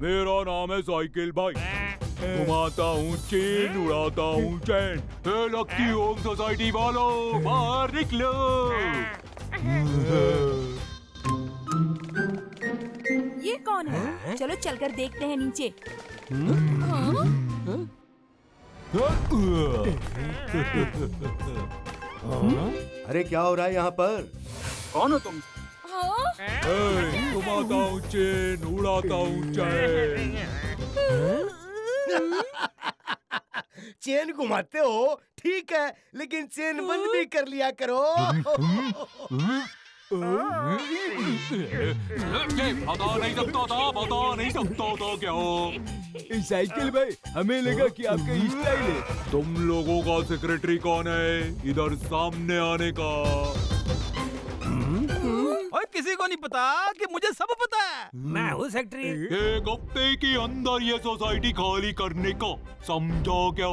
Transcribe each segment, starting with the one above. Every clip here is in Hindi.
मेरा नाम है साइकिल भाई। घुमाता हूँ चेन, उड़ाता हूँ चैन। लक्की होम सोसाइटी वालों, बाहर निकलो। ये कौन है? चलो चलकर देखते हैं नीचे। अरे क्या हो रहा है यहाँ पर? कौन हो तुम? घुमाता हूँ चेन, उड़ाता हूँ चैन। चेन घुमाते हो ठीक है, लेकिन चेन बंद भी कर लिया करो। बता नहीं सकता था क्या? साइकिल भाई, हमें लगा कि आपका स्टाइल है। तुम लोगों का सेक्रेटरी कौन है? इधर सामने आने का। और किसी को नहीं पता कि मुझे सब पता है। मैं हूँ सेक्रेटरी। एक हफ्ते के अंदर ये सोसाइटी खाली करने का, समझो क्या?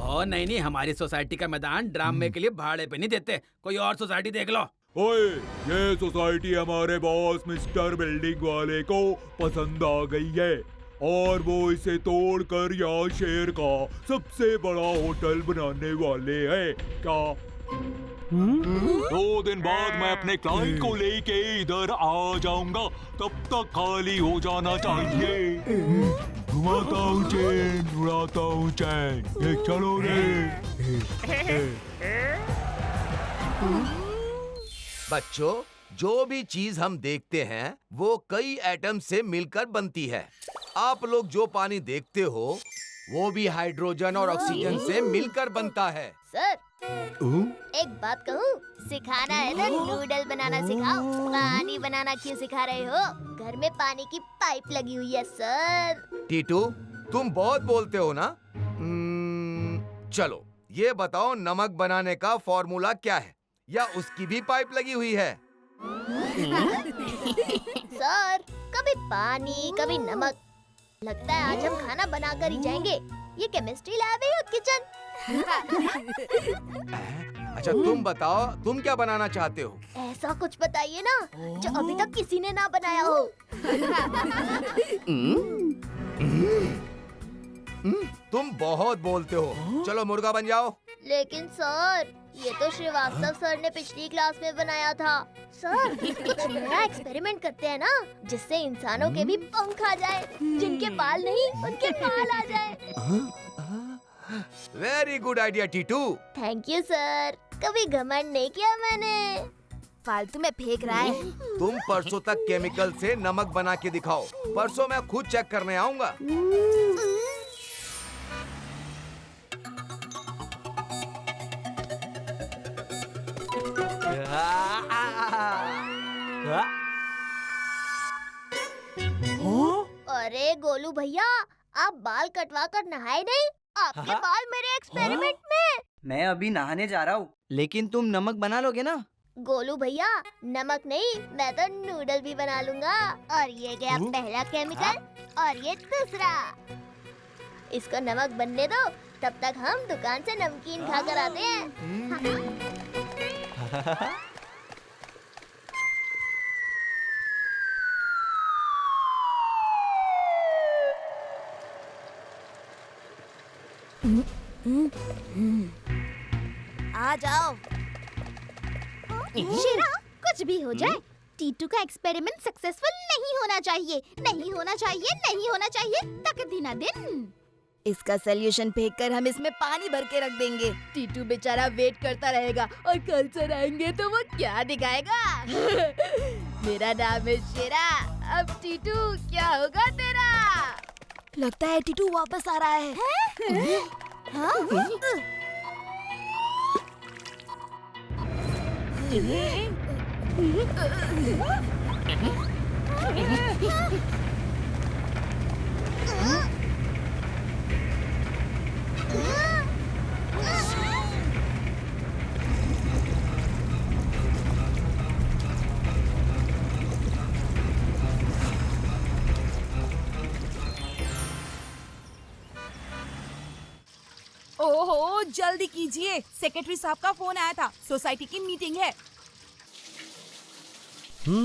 ओ नहीं, हमारी सोसाइटी का मैदान ड्रामे के लिए भाड़े पे नहीं देते। कोई और सोसाइटी देख लो। ओए, ये सोसाइटी हमारे बॉस मिस्टर बिल्डिंग वाले को पसंद आ गई है और वो इसे तोड़कर यहाँ शहर का सबसे बड़ा होटल बनाने वाले हैं। क्या 2 दिन बाद मैं अपने क्लाइंट को लेके इधर आ जाऊंगा, तब तक खाली हो जाना चाहिए। घुमाता हूँ चैन, उड़ाता हूँ चैन, ये चलो रे। बच्चों, जो भी चीज हम देखते हैं वो कई एटम से मिलकर बनती है। आप लोग जो पानी देखते हो वो भी हाइड्रोजन और ऑक्सीजन से मिलकर बनता है। सर, एक बात कहूँ, सिखाना है तो नूडल बनाना सिखाओ। पानी बनाना क्यों सिखा रहे हो? घर में पानी की पाइप लगी हुई है सर। टीटू, तुम बहुत बोलते हो ना। चलो ये बताओ, नमक बनाने का फॉर्मूला क्या है, या उसकी भी पाइप लगी हुई है? सर, कभी पानी कभी नमक। लगता है आज हम खाना बनाकर ही जाएंगे। ये केमिस्ट्री लैब है या किचन? अच्छा तुम बताओ, तुम क्या बनाना चाहते हो? ऐसा कुछ बताइए ना जो अभी तक किसी ने ना बनाया हो। तुम बहुत बोलते हो। चलो मुर्गा बन जाओ। लेकिन सर, ये तो श्रीवास्तव सर ने पिछली क्लास में बनाया था। सर, कुछ नया एक्सपेरिमेंट करते हैं ना, जिससे इंसानों के भी पंख आ जाए। जिनके बाल नहीं, उनके बाल आ जाए। Very good idea Titu. Thank you sir. कभी घमंड नहीं किया मैंने। फालतू में फेंक रहा है। तुम परसों तक केमिकल से नमक बना के दिखाओ। परसों मैं खुद चेक करने आऊंगा। अरे गोलू भैया, आप बाल कटवा कर नहाए नहीं? आपके बाल मेरे एक्सपेरिमेंट में। मैं अभी नहाने जा रहा हूँ, लेकिन तुम नमक बना लोगे ना? गोलू भैया, नमक नहीं, मैं तो नूडल भी बना लूंगा। और ये गया पहला केमिकल और ये दूसरा। इसको नमक बनने दो, तब तक हम दुकान से नमकीन खा कर आते हैं। आ जाओ। शिरा, कुछ भी हो जाए, टीटू का एक्सपेरिमेंट सक्सेसफुल नहीं होना चाहिए, नहीं होना चाहिए, नहीं होना चाहिए, तक दिन दिन। इसका सोल्यूशन फेंक कर हम इसमें पानी भर के रख देंगे। टीटू बेचारा वेट करता रहेगा और कल सर आएंगे तो वो क्या दिखाएगा? मेरा नाम है शेरा। अब टीटू क्या होगा तेरा? लगता है टीटू वापस आ रहा है। ओहो, जल्दी कीजिए, सेक्रेटरी साहब का फोन आया था। सोसाइटी की मीटिंग है। यहाँ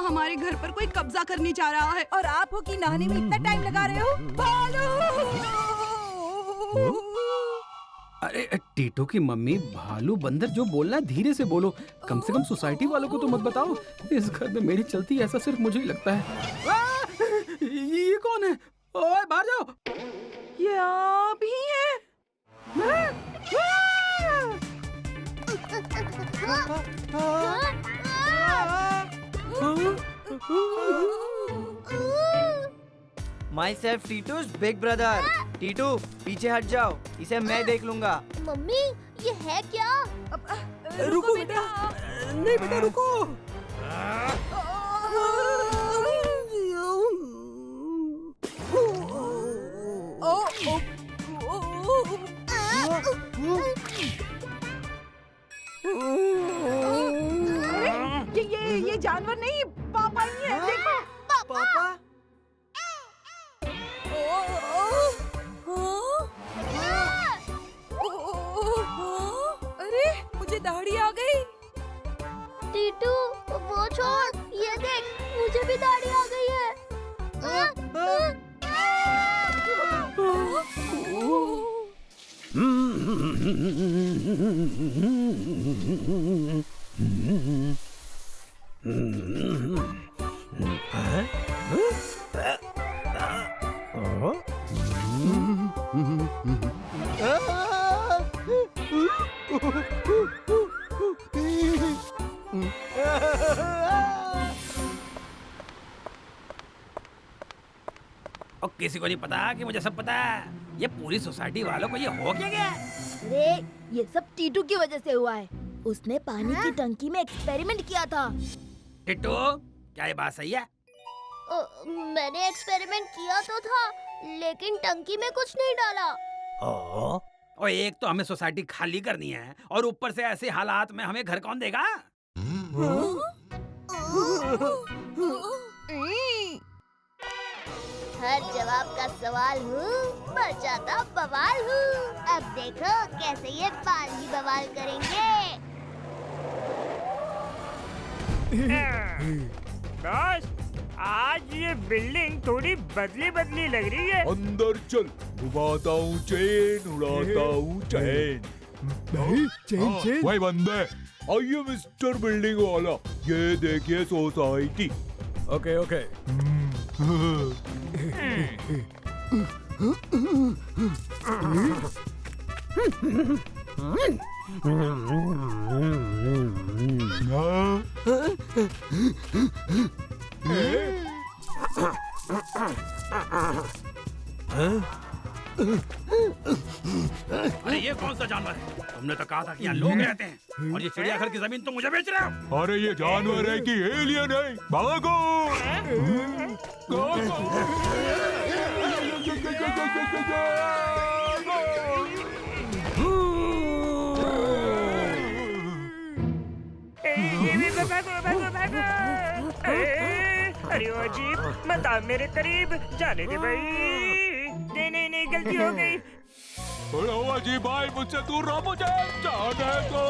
हमारे घर पर कोई कब्जा करने जा रहा है और आप हो कि नहाने में इतना टाइम लगा रहे हो। भालू! अरे टीटू की मम्मी भालू बंदर जो बोलना है धीरे से बोलो, कम से कम सोसाइटी वालों को तो मत बताओ। इस घर में मेरी चलती ऐसा सिर्फ मुझे ही लगता है। ये कौन है? ओए बाहर जाओ। ये आप ही हैं? Myself Titu's big brother. Titu पीछे हट जाओ, इसे मैं देख लूंगा। मम्मी ये है क्या? रुको बेटा। नहीं बेटा रुको। ये जानवर नहीं, पापा ही है। देखो पापा? अरे मुझे दाढ़ी आ गई। टीटू वो छोड़, ये देख मुझे भी दाढ़ी आ गई है। और किसी को नहीं पता कि मुझे सब पता है। ये पूरी सोसाइटी वालों को ये हो क्या गया? अरे ये सब टीटू की वजह से हुआ है। उसने पानी की टंकी में एक्सपेरिमेंट किया था। टिट्टू क्या ये बात सही है? मैंने एक्सपेरिमेंट किया तो था, लेकिन टंकी में कुछ नहीं डाला। और एक तो हमें सोसाइटी खाली करनी है और ऊपर से ऐसे हालात में हमें घर कौन देगा? हर जवाब का सवाल हूँ, बचाता बवाल हूँ। अब देखो कैसे ये बाल ही बवाल करेंगे। बॉस, आज ये बिल्डिंग थोड़ी बदली बदली लग रही है। अंदर चल, घुमाता हूँ चेन, उड़ाता हूँ चैन। चेन वही बंदे। आइए मिस्टर बिल्डिंग वाला, ये देखिए सोसाइटी। Okay okay. अरे ये कौन सा जानवर है? तुमने तो कहा था कि यहाँ लोग रहते हैं और ये चिड़ियाघर की जमीन तुम मुझे बेच रहे हो। अरे ये जानवर है कि एलियन है? भागो! अरे ओ अजीब, मत आ मेरे करीब, जाने दे भाई। नहीं नहीं नहीं, गलती हो गई। जी भाई, मुझसे दूर रहो, मुझे जाने दो।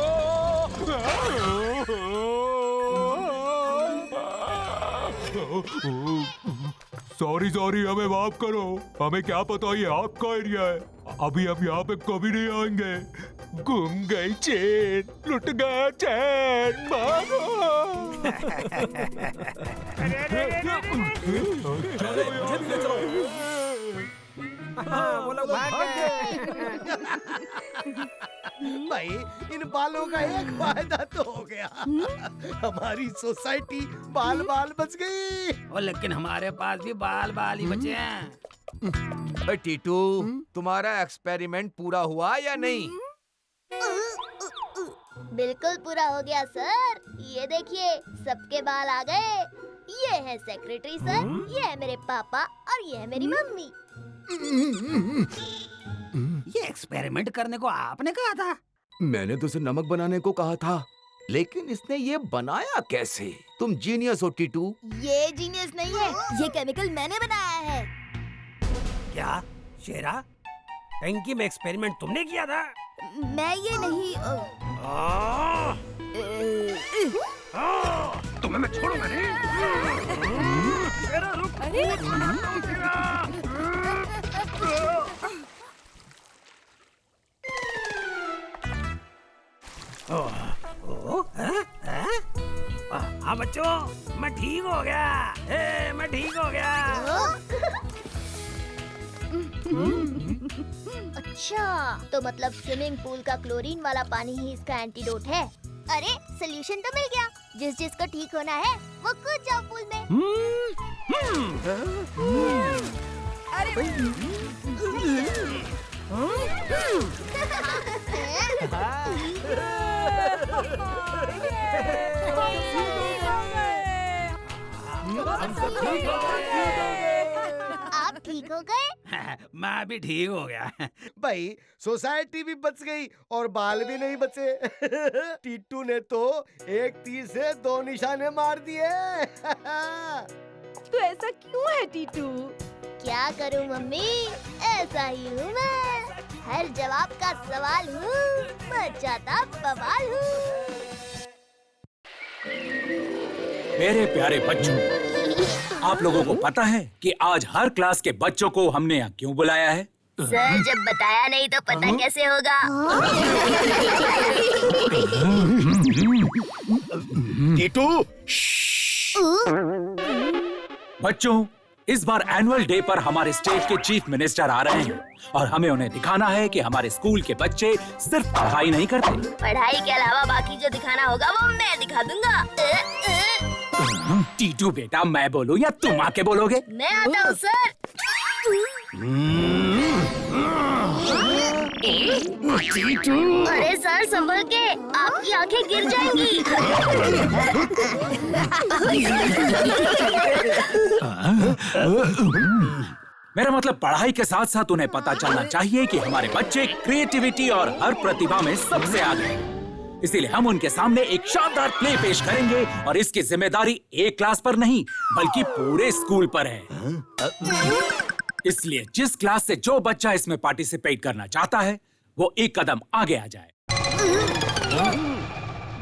सॉरी सॉरी, हमें माफ करो। हमें क्या पता ये आपका एरिया है। अभी हम यहाँ पे कभी नहीं आएंगे। गुम गई चेन, लुट गया चैन, भागो। चलो यहाँ से। वो लोग भाग गए। भाई इन बालों का एक फायदा तो हो गया, हमारी सोसाइटी बाल बाल बच गई। और लेकिन हमारे पास भी बाल बाल ही बचे हैं। टीटू, तुम्हारा एक्सपेरिमेंट पूरा हुआ या नहीं? बिल्कुल पूरा हो गया सर। ये देखिए सबके बाल आ गए। ये है सेक्रेटरी सर, ये है मेरे पापा और ये है मेरी मम्मी। ये एक्सपेरिमेंट करने को आपने कहा था? मैंने तो उसे नमक बनाने को कहा था। लेकिन इसने ये बनाया कैसे? तुम जीनियस हो टीटू। ये जीनियस नहीं है, ये केमिकल मैंने बनाया है। क्या शेरा, टंकी में एक्सपेरिमेंट तुमने किया था? मैं ये नहीं तुम्हें मैं छोड़ूंगा नहीं। शेरा रुक। हाँ बच्चों, मैं ठीक हो गया। मैं ठीक हो गया। अच्छा, तो मतलब स्विमिंग पूल का क्लोरीन वाला पानी ही इसका एंटीडोट है। अरे सोल्यूशन तो मिल गया। जिस जिसको ठीक होना है वो कूद जाओ पूल में। आप ठीक हो गए? मैं भी ठीक हो गया। भाई सोसाइटी भी बच गई और बाल भी नहीं बचे। टीटू ने तो एक तीर से 2 निशाने मार दिए। तो ऐसा क्यों है टीटू? क्या करूं मम्मी, ऐसा ही हूँ मैं। हर जवाब का सवाल हूँ, मचाता बवाल हूँ। मेरे प्यारे बच्चों, आप लोगों को पता है कि आज हर क्लास के बच्चों को हमने यहाँ क्यों बुलाया है? सर जब बताया नहीं तो पता कैसे होगा? टीटू, बच्चों, इस बार एनुअल डे पर हमारे स्टेट के चीफ मिनिस्टर आ रहे हैं और हमें उन्हें दिखाना है कि हमारे स्कूल के बच्चे सिर्फ पढ़ाई नहीं करते। पढ़ाई के अलावा बाकी जो दिखाना होगा वो मैं दिखा दूंगा। टीटू बेटा, मैं बोलूं या तुम आके बोलोगे? मैं आता हूँ सर। अरे सर संभल के, आपकी आंखें गिर जाएंगी। मेरा मतलब पढ़ाई के साथ साथ उन्हें पता चलना चाहिए कि हमारे बच्चे क्रिएटिविटी और हर प्रतिभा में सबसे आगे हैं। इसीलिए हम उनके सामने एक शानदार प्ले पेश करेंगे और इसकी जिम्मेदारी एक क्लास पर नहीं बल्कि पूरे स्कूल पर है। इसलिए जिस क्लास से जो बच्चा इसमें पार्टिसिपेट करना चाहता है वो एक कदम आगे आ जाए।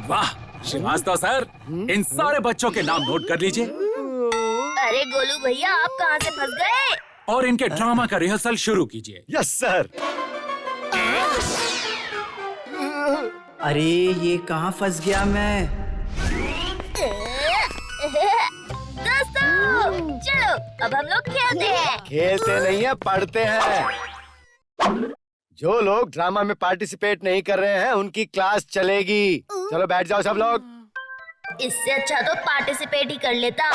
वाह श्रीवास्तव सर, इन सारे बच्चों के नाम नोट कर लीजिए। अरे गोलू भैया, आप कहाँ से फंस गए? और इनके ड्रामा का रिहर्सल शुरू कीजिए। Yes sir. अरे ये कहाँ फंस गया मैं? दोस्तों चलो अब हम लोग खेलते हैं। खेलते नहीं है, पढ़ते हैं। जो लोग ड्रामा में पार्टिसिपेट नहीं कर रहे हैं उनकी क्लास चलेगी। चलो बैठ जाओ सब लोग। इससे अच्छा तो पार्टिसिपेट ही कर लेता।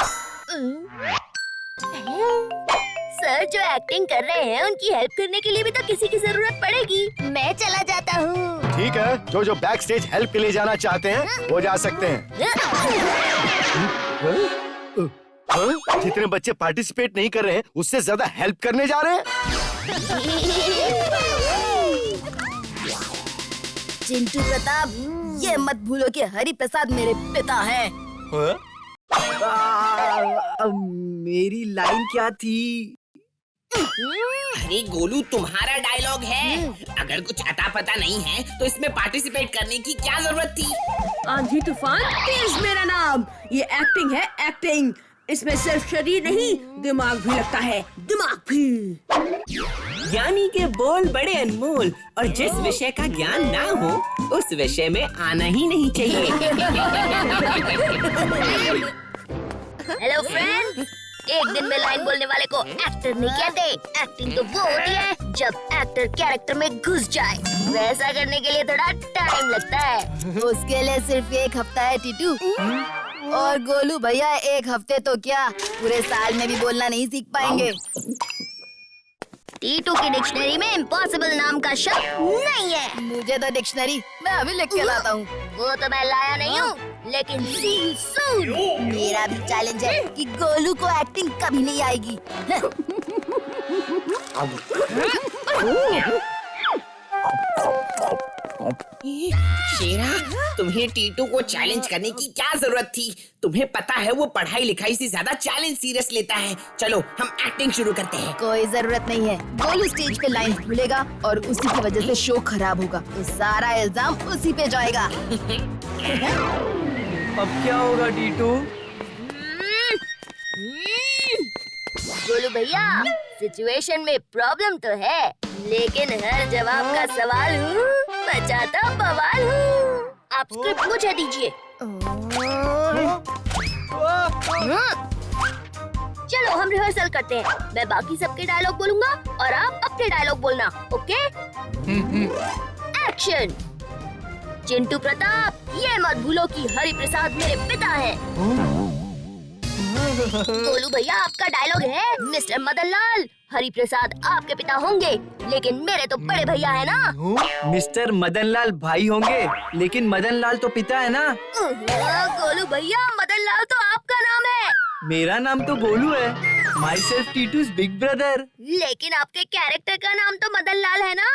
सर जो एक्टिंग कर रहे हैं उनकी हेल्प करने के लिए भी तो किसी की जरूरत पड़ेगी। मैं चला जाता हूँ। ठीक है, जो जो बैक स्टेज हेल्प के लिए जाना चाहते हैं वो जा सकते हैं। जितने बच्चे पार्टिसिपेट नहीं कर रहे हैं उससे ज्यादा हेल्प करने जा रहे हैं। चिंटू प्रताप, ये मत भूलो कि हरि प्रसाद मेरे पिता हैं। मेरी लाइन क्या थी? अरे गोलू, तुम्हारा डायलॉग है। अगर कुछ अता पता नहीं है तो इसमें पार्टिसिपेट करने की क्या जरूरत थी? आंधी तूफान तेज मेरा नाम। ये एक्टिंग है, एक्टिंग। इसमें सिर्फ शरीर नहीं दिमाग भी लगता है, दिमाग भी। यानी के बोल बड़े अनमोल और जिस विषय का ज्ञान ना हो उस विषय में आना ही नहीं चाहिए। हेलो फ्रेंड, एक दिन में लाइन बोलने वाले को एक्टर नहीं कहते। एक्टिंग तो वो होती है जब एक्टर कैरेक्टर में घुस जाए। वैसा करने के लिए थोड़ा टाइम लगता है। उसके लिए सिर्फ 1 हफ्ता है टीटू। और गोलू भैया 1 हफ्ते तो क्या, पूरे साल में भी बोलना नहीं सीख पाएंगे। टीटू की डिक्शनरी में इम्पॉसिबल नाम का शब्द नहीं है। मुझे तो डिक्शनरी मैं अभी लिख के लाता हूँ। वो तो मैं लाया नहीं हूँ, लेकिन सी सून मेरा भी चैलेंज है कि गोलू को एक्टिंग कभी नहीं आएगी। शेरा, तुम्हें टीटू को चैलेंज करने की क्या जरूरत थी? तुम्हें पता है वो पढ़ाई लिखाई से ज्यादा चैलेंज सीरियस लेता है। चलो हम एक्टिंग शुरू करते हैं। कोई जरूरत नहीं है। गोलू स्टेज पे लाइन भूलेगा और उसी की वजह से शो खराब होगा, तो सारा इल्जाम उसी पे जाएगा। अब क्या होगा टीटू? गोलू भैया, सिचुएशन में प्रॉब्लम तो है, लेकिन हर जवाब का सवाल हूँ, बचाता बवाल हूँ। आप स्क्रिप्ट मुझे दीजिए। चलो हम रिहर्सल करते हैं। मैं बाकी सबके डायलॉग बोलूंगा और आप अपने डायलॉग बोलना, ओके? एक्शन। चिंटू प्रताप, ये मत भूलो कि हरि प्रसाद मेरे पिता हैं। गोलू भैया, आपका डायलॉग है, मिस्टर मदन लाल, हरि प्रसाद आपके पिता होंगे, लेकिन मेरे तो बड़े भैया है ना। मिस्टर मदन लाल भाई होंगे, लेकिन मदन लाल तो पिता है ना। गोलू भैया, मदन लाल तो आपका नाम है। मेरा नाम तो गोलू है। Myself Titu's big brother. लेकिन आपके कैरेक्टर का नाम तो मदन लाल है ना।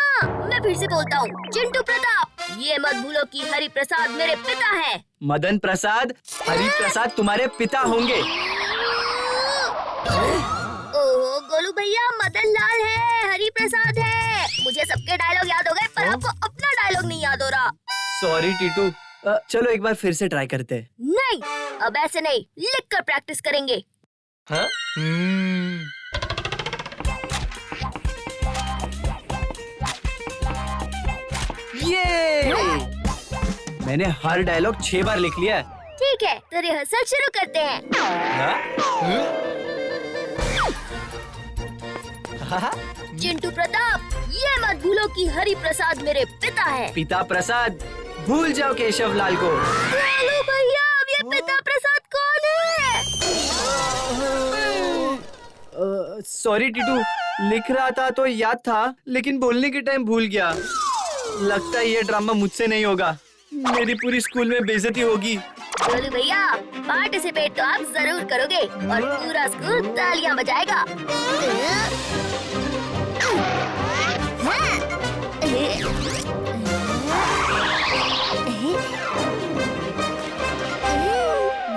मैं फिर से बोलता हूँ, चिंटू प्रताप, ये मत भूलो कि हरि प्रसाद मेरे पिता हैं। मदन प्रसाद, हरि प्रसाद तुम्हारे पिता होंगे। ओह गोलू भैया, मदन लाल है, हरि प्रसाद है। मुझे सबके डायलॉग याद हो गए, पर आपको अपना डायलॉग नहीं याद हो रहा। सॉरी टीटू। चलो एक बार फिर से ट्राई करते हैं। नहीं, अब ऐसे नहीं, लिख कर प्रैक्टिस करेंगे। हाँ? ये मैंने हर डायलॉग 6 बार लिख लिया है। ठीक है, तो रिहर्सल शुरू करते हैं। चिंटू प्रताप, ये मत भूलो कि हरि प्रसाद मेरे पिता है। पिता प्रसाद, भूल जाओ केशव लाल को। गोलू भैया, अब ये पिता प्रसाद कौन है? सॉरी टीटू, लिख रहा था तो याद था, लेकिन बोलने के टाइम भूल गया। लगता है ये ड्रामा मुझसे नहीं होगा, मेरी पूरी स्कूल में बेइज्जती होगी। गोलू भैया, पार्टिसिपेट तो आप जरूर करोगे और पूरा स्कूल तालियां बजाएगा।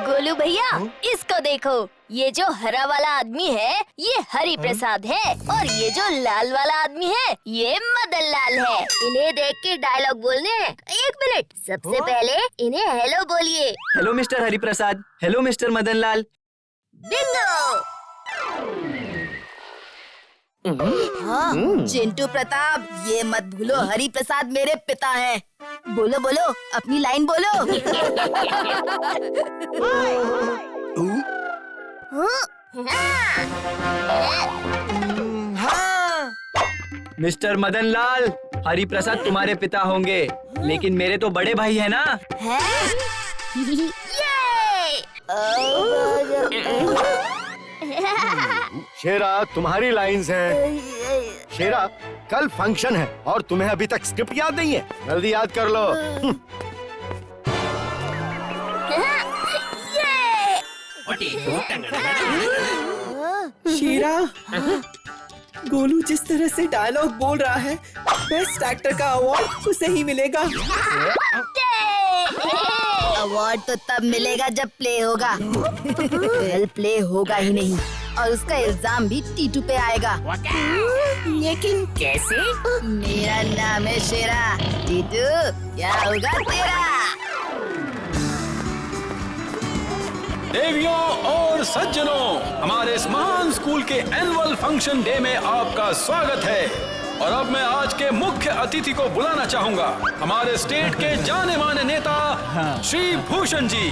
गोलू भैया, इसको देखो, ये जो हरा वाला आदमी है ये हरि प्रसाद है और ये जो लाल वाला आदमी है ये मदन लाल है। इन्हें देख के डायलॉग बोलने हैं। 1 मिनट, सबसे पहले इन्हें हेलो बोलिए। Hello mister Hari Prasad. Hello mister Madan Lal. Bingo. हाँ, चिंटू प्रताप, ये मत भूलो हरि प्रसाद मेरे पिता हैं। बोलो बोलो, अपनी लाइन बोलो। हाँ। मिस्टर मदन लाल, हरि प्रसाद तुम्हारे पिता होंगे, लेकिन मेरे तो बड़े भाई है ना। शेरा, तुम्हारी लाइंस हैं। शेरा, कल फंक्शन है और तुम्हें अभी तक स्क्रिप्ट याद नहीं है, जल्दी याद कर लो। शीरा, गोलू जिस तरह से डायलॉग बोल रहा है, बेस्ट एक्टर का अवार्ड उसे ही मिलेगा। अवार्ड तो तब मिलेगा जब प्ले होगा। वेल, प्ले होगा ही नहीं और उसका इल्जाम भी टीटू पे आएगा। लेकिन कैसे? मेरा नाम है शेरा। टीटू, क्या होगा तेरा? देवियों और सज्जनों, हमारे इस महान स्कूल के एनुअल फंक्शन डे में आपका स्वागत है। और अब मैं आज के मुख्य अतिथि को बुलाना चाहूंगा, हमारे स्टेट के जाने माने नेता श्री भूषण जी।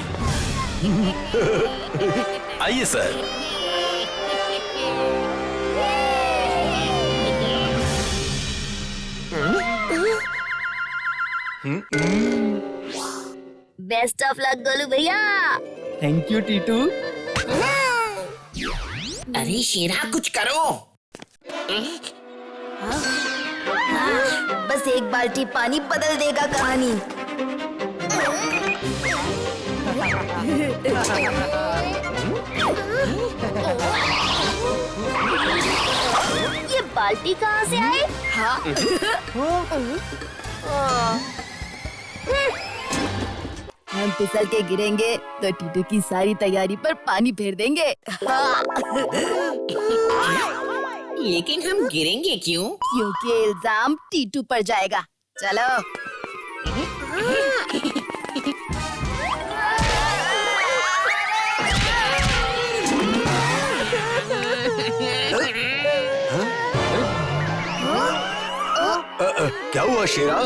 आइए sir. Best of luck Golu भैया। Thank you Titu. अरे शेरा, कुछ करो। बस एक बाल्टी पानी बदल देगा कहानी। ये बाल्टी कहाँ से आए? हाँ। हम फिसल के गिरेंगे तो टीटू की सारी तैयारी पर पानी फेर देंगे। लेकिन हम गिरेंगे क्यों? क्योंकि इल्जाम टीटू पर जाएगा। चलो। क्या हुआ शेरा?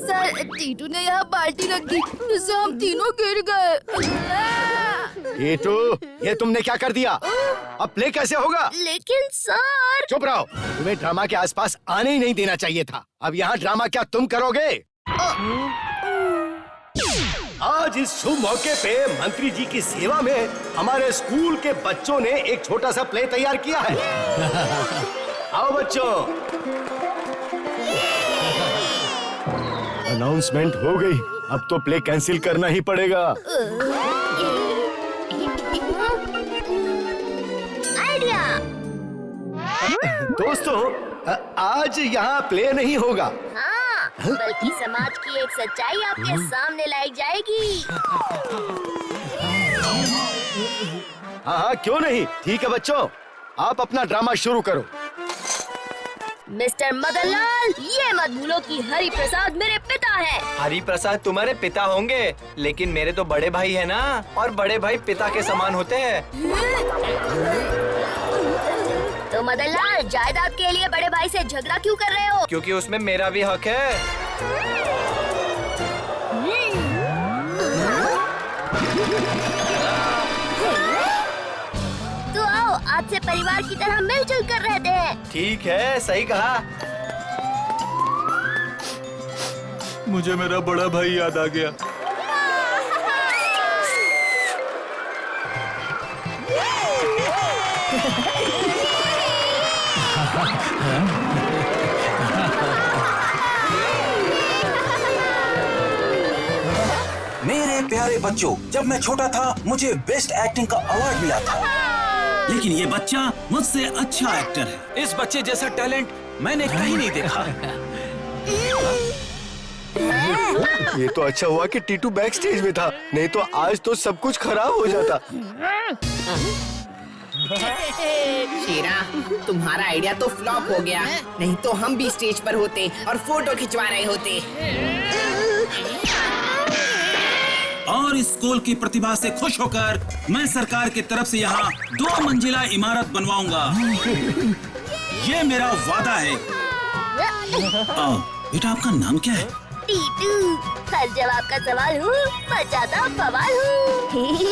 सर, टीटू ने यहाँ बाल्टी रख दी जिससे हम तीनों गिर गए। टीटू, ये तुमने क्या कर दिया? अब प्ले कैसे होगा? लेकिन सर। चुप रहो, तुम्हें ड्रामा के आसपास आने ही नहीं देना चाहिए था। अब यहाँ ड्रामा क्या तुम करोगे? आज इस शुभ मौके पे मंत्री जी की सेवा में हमारे स्कूल के बच्चों ने एक छोटा सा प्ले तैयार किया है। आओ बच्चों। अनाउंसमेंट हो गई, अब तो प्ले कैंसिल करना ही पड़ेगा। आइडिया। दोस्तों, आज यहाँ प्ले नहीं होगा। हाँ, बल्कि समाज की एक सच्चाई आपके सामने लाई जाएगी। हाँ, क्यों नहीं? ठीक है बच्चों, आप अपना ड्रामा शुरू करो। मिस्टर मदनलाल, ये मत भूलो कि हरि प्रसाद मेरे पिता है। हरि प्रसाद तुम्हारे पिता होंगे, लेकिन मेरे तो बड़े भाई है ना, और बड़े भाई पिता के समान होते हैं। तो मदनलाल, जायदाद के लिए बड़े भाई से झगड़ा क्यों कर रहे हो? क्योंकि उसमें मेरा भी हक है। तो आओ, आज से परिवार की तरह मिलजुल कर रहते हैं। ठीक है, सही कहा। मुझे मेरा बड़ा भाई याद आ गया। मेरे प्यारे बच्चों, जब मैं छोटा था मुझे बेस्ट एक्टिंग का अवार्ड मिला था, लेकिन ये बच्चा मुझसे अच्छा एक्टर है। इस बच्चे जैसा टैलेंट मैंने कहीं नहीं देखा। ये तो अच्छा हुआ कि टीटू बैक स्टेज में था, नहीं तो आज तो सब कुछ खराब हो जाता। शेरा, तुम्हारा आइडिया तो फ्लॉप हो गया, नहीं तो हम भी स्टेज पर होते और फोटो खिंचवा रहे होते। और इस स्कूल की प्रतिभा से खुश होकर मैं सरकार की तरफ से यहाँ 2 मंजिला इमारत बनवाऊंगा। ये मेरा वादा है। बेटा, आपका नाम क्या है? टीटू, हर जवाब का सवाल हूँ, मचाता बवाल हूँ।